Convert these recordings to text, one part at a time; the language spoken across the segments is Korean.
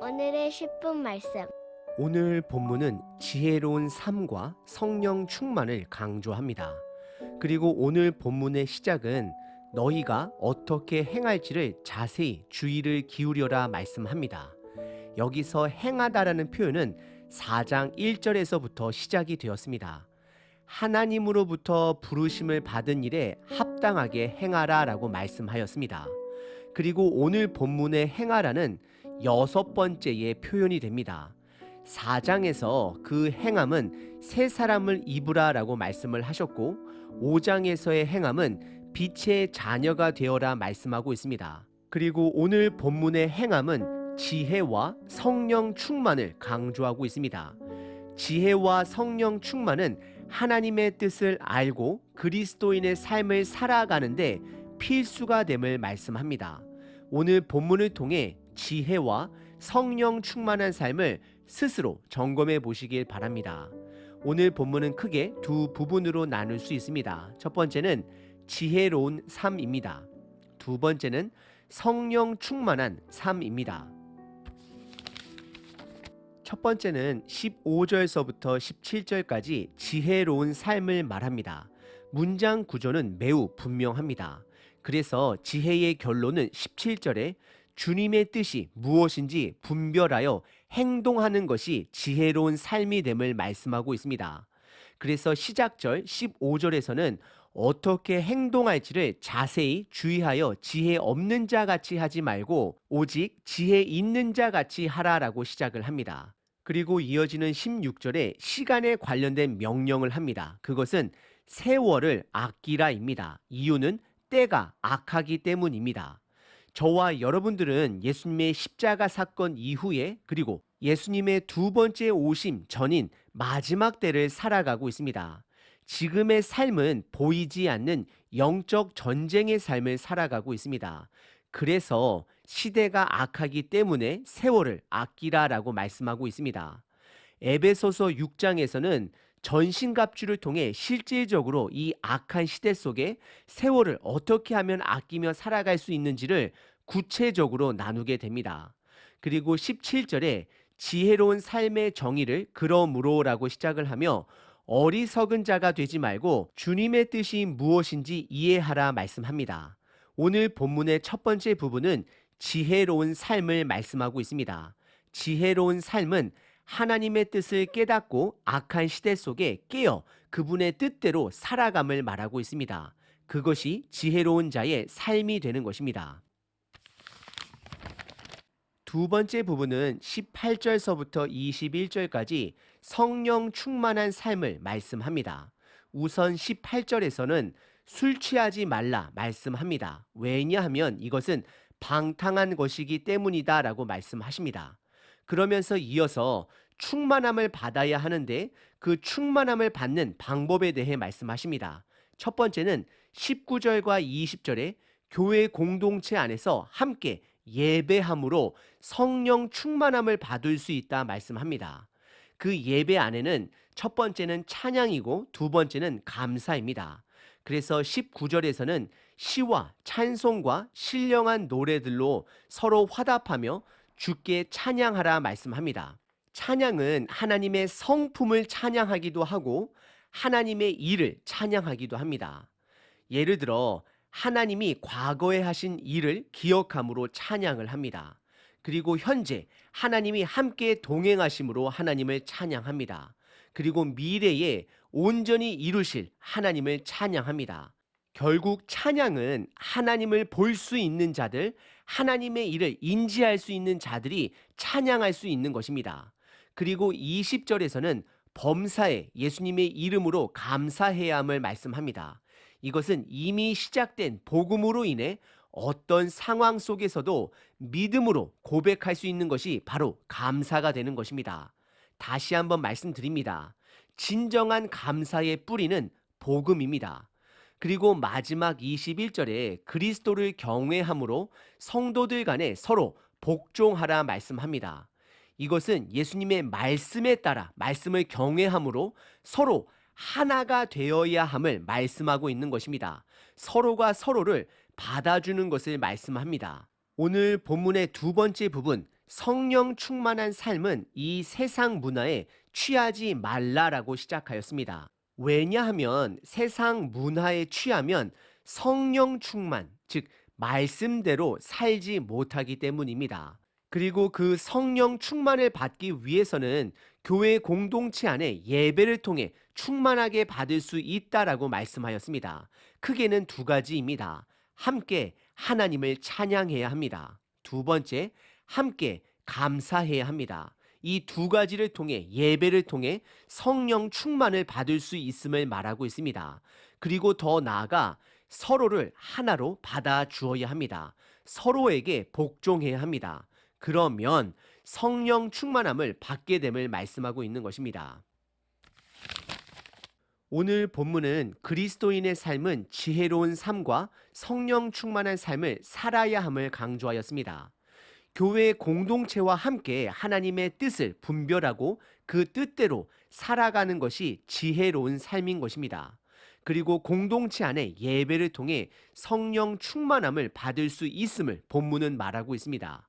오늘의 10분 말씀. 오늘 본문은 지혜로운 삶과 성령 충만을 강조합니다. 그리고 오늘 본문의 시작은 너희가 어떻게 행할지를 자세히 주의를 기울여라 말씀합니다. 여기서 행하다라는 표현은 4장 1절에서부터 시작이 되었습니다. 하나님으로부터 부르심을 받은 일에 합당하게 행하라 라고 말씀하였습니다. 그리고 오늘 본문의 행하라는 6번째의 표현이 됩니다. 4장에서 그 행함은 새 사람을 입으라 라고 말씀을 하셨고 5장에서의 행함은 빛의 자녀가 되어라 말씀하고 있습니다. 그리고 오늘 본문의 행함은 지혜와 성령 충만을 강조하고 있습니다. 지혜와 성령 충만은 하나님의 뜻을 알고 그리스도인의 삶을 살아가는데 필수가 됨을 말씀합니다. 오늘 본문을 통해 지혜와 성령 충만한 삶을 스스로 점검해 보시길 바랍니다. 오늘 본문은 크게 두 부분으로 나눌 수 있습니다. 첫 번째는 지혜로운 삶입니다. 두 번째는 성령 충만한 삶입니다. 첫 번째는 15절서부터 17절까지 지혜로운 삶을 말합니다. 문장 구조는 매우 분명합니다. 그래서 지혜의 결론은 17절에 주님의 뜻이 무엇인지 분별하여 행동하는 것이 지혜로운 삶이 됨을 말씀하고 있습니다. 그래서 시작절 15절에서는 어떻게 행동할지를 자세히 주의하여 지혜 없는 자 같이 하지 말고 오직 지혜 있는 자 같이 하라라고 시작을 합니다. 그리고 이어지는 16절에 시간에 관련된 명령을 합니다. 그것은 세월을 아끼라입니다. 이유는 때가 악하기 때문입니다. 저와 여러분들은 예수님의 십자가 사건 이후에 그리고 예수님의 두 번째 오심 전인 마지막 때를 살아가고 있습니다. 지금의 삶은 보이지 않는 영적 전쟁의 삶을 살아가고 있습니다. 그래서 시대가 악하기 때문에 세월을 아끼라라고 말씀하고 있습니다. 에베소서 6장에서는 전신갑주를 통해 실질적으로 이 악한 시대 속에 세월을 어떻게 하면 아끼며 살아갈 수 있는지를 구체적으로 나누게 됩니다. 그리고 17절에 지혜로운 삶의 정의를 그러므로라고 시작을 하며 어리석은 자가 되지 말고 주님의 뜻이 무엇인지 이해하라 말씀합니다. 오늘 본문의 첫 번째 부분은 지혜로운 삶을 말씀하고 있습니다. 지혜로운 삶은 하나님의 뜻을 깨닫고 악한 시대 속에 깨어 그분의 뜻대로 살아감을 말하고 있습니다. 그것이 지혜로운 자의 삶이 되는 것입니다. 두 번째 부분은 18절서부터 21절까지 성령 충만한 삶을 말씀합니다. 우선 18절에서는 술 취하지 말라 말씀합니다. 왜냐하면 이것은 방탕한 것이기 때문이다 라고 말씀하십니다. 그러면서 이어서 충만함을 받아야 하는데 그 충만함을 받는 방법에 대해 말씀하십니다. 첫 번째는 19절과 20절에 교회 공동체 안에서 함께 예배함으로 성령 충만함을 받을 수 있다 말씀합니다. 그 예배 안에는 첫 번째는 찬양이고 두 번째는 감사입니다. 그래서 19절에서는 시와 찬송과 신령한 노래들로 서로 화답하며 주께 찬양하라 말씀합니다. 찬양은 하나님의 성품을 찬양하기도 하고 하나님의 일을 찬양하기도 합니다. 예를 들어 하나님이 과거에 하신 일을 기억함으로 찬양을 합니다. 그리고 현재 하나님이 함께 동행하심으로 하나님을 찬양합니다. 그리고 미래에 온전히 이루실 하나님을 찬양합니다. 결국 찬양은 하나님을 볼 수 있는 자들, 하나님의 일을 인지할 수 있는 자들이 찬양할 수 있는 것입니다. 그리고 20절에서는 범사에 예수님의 이름으로 감사해야 함을 말씀합니다. 이것은 이미 시작된 복음으로 인해 어떤 상황 속에서도 믿음으로 고백할 수 있는 것이 바로 감사가 되는 것입니다. 다시 한번 말씀드립니다. 진정한 감사의 뿌리는 복음입니다. 그리고 마지막 21절에 그리스도를 경외함으로 성도들 간에 서로 복종하라 말씀합니다. 이것은 예수님의 말씀에 따라 말씀을 경외함으로 서로 하나가 되어야 함을 말씀하고 있는 것입니다. 서로가 서로를 받아주는 것을 말씀합니다. 오늘 본문의 두 번째 부분, 성령 충만한 삶은 이 세상 문화에 취하지 말라라고 시작하였습니다. 왜냐하면 세상 문화에 취하면 성령 충만, 즉 말씀대로 살지 못하기 때문입니다. 그리고 그 성령 충만을 받기 위해서는 교회 공동체 안에 예배를 통해 충만하게 받을 수 있다라고 말씀하였습니다. 크게는 두 가지입니다. 함께 하나님을 찬양해야 합니다. 두 번째, 함께 감사해야 합니다. 이 두 가지를 통해 예배를 통해 성령 충만을 받을 수 있음을 말하고 있습니다. 그리고 더 나아가 서로를 하나로 받아 주어야 합니다. 서로에게 복종해야 합니다. 그러면 성령 충만함을 받게 됨을 말씀하고 있는 것입니다. 오늘 본문은 그리스도인의 삶은 지혜로운 삶과 성령 충만한 삶을 살아야 함을 강조하였습니다. 교회 공동체와 함께 하나님의 뜻을 분별하고 그 뜻대로 살아가는 것이 지혜로운 삶인 것입니다. 그리고 공동체 안에 예배를 통해 성령 충만함을 받을 수 있음을 본문은 말하고 있습니다.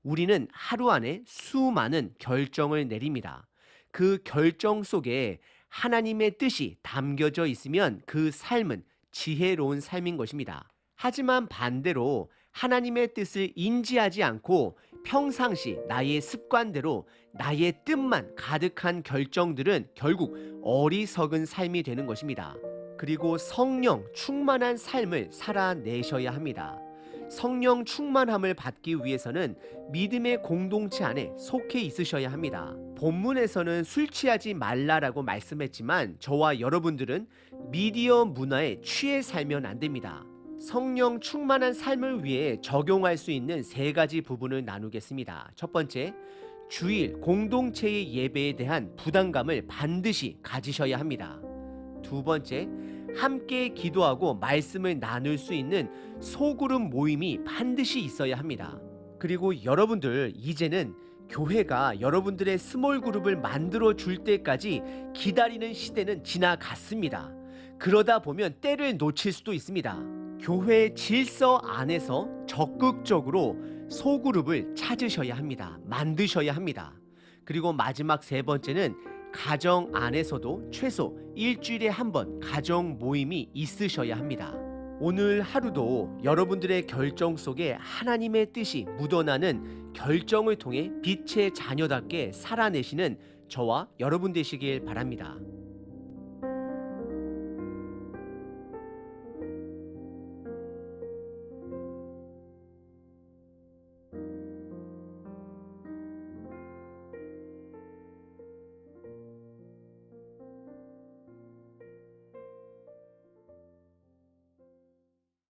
우리는 하루 안에 수많은 결정을 내립니다. 그 결정 속에 하나님의 뜻이 담겨져 있으면 그 삶은 지혜로운 삶인 것입니다. 하지만 반대로 하나님의 뜻을 인지하지 않고 평상시 나의 습관대로 나의 뜻만 가득한 결정들은 결국 어리석은 삶이 되는 것입니다. 그리고 성령 충만한 삶을 살아내셔야 합니다. 성령 충만함을 받기 위해서는 믿음의 공동체 안에 속해 있으셔야 합니다. 본문에서는 술 취하지 말라라고 말씀했지만 저와 여러분들은 미디어 문화에 취해 살면 안 됩니다. 성령 충만한 삶을 위해 적용할 수 있는 세 가지 부분을 나누겠습니다. 첫 번째, 주일 공동체의 예배에 대한 부담감을 반드시 가지셔야 합니다. 두 번째, 함께 기도하고 말씀을 나눌 수 있는 소그룹 모임이 반드시 있어야 합니다. 그리고 여러분들 이제는 교회가 여러분들의 스몰 그룹을 만들어 줄 때까지 기다리는 시대는 지나갔습니다. 그러다 보면 때를 놓칠 수도 있습니다. 교회 질서 안에서 적극적으로 소그룹을 찾으셔야 합니다. 만드셔야 합니다. 그리고 마지막 세 번째는 가정 안에서도 최소 일주일에 한 번 가정 모임이 있으셔야 합니다. 오늘 하루도 여러분들의 결정 속에 하나님의 뜻이 묻어나는 결정을 통해 빛의 자녀답게 살아내시는 저와 여러분 되시길 바랍니다.